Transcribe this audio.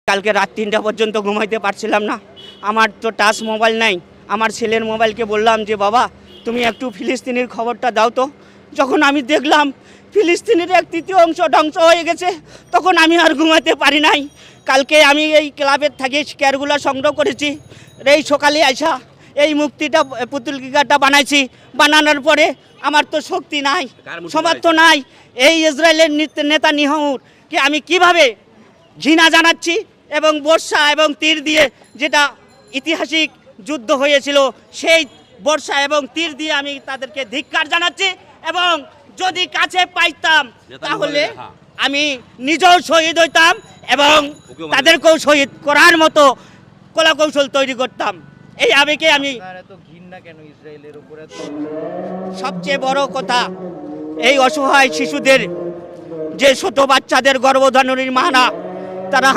কালকে রাত 3টা পর্যন্ত ঘুমাইতে পারছিলাম না। আমার তো টাচ মোবাইল নাই। আমার ছেলের মোবাইলকে বললাম যে বাবা তুমি একটু ফিলিস্তিনের খবরটা দাও তো। যখন আমি দেখলাম ফিলিস্তিনের 1/3 ধ্বংস হয়ে গেছে, তখন আমি আর ঘুমাতে পারি নাই। কালকে আমি এই ক্লাবের থেকে স্কেয়ারগুলো সংগ্রহ করেছি। এই সকালে আইসা এই মুক্তিটা পুতুলকিকাটা বানাইছি। বানানোর পরে আমার তো শক্তি নাই, সমর্থ নাই। এই ইসরায়েলের নেতানিয়াহুকে আমি কিভাবে ঘৃণা জানাচ্ছি, এবং বর্ষা এবং তীর দিয়ে যেটা ঐতিহাসিক যুদ্ধ হয়েছিল, সেই বর্ষা এবং তীর দিয়ে আমি তাদেরকে ধিক্কার জানাচ্ছি। এবং যদি কাছে পাইতাম তাহলে আমি নিজেও শহীদ হইতাম এবং তাদেরকেও শহীদ করার মতো কলাকৌশল তৈরি করতাম। এই আবেগে আমি সবচেয়ে বড় কথা, এই অসহায় শিশুদের, যে ছোট বাচ্চাদের গর্ভধারণের মা না, তারা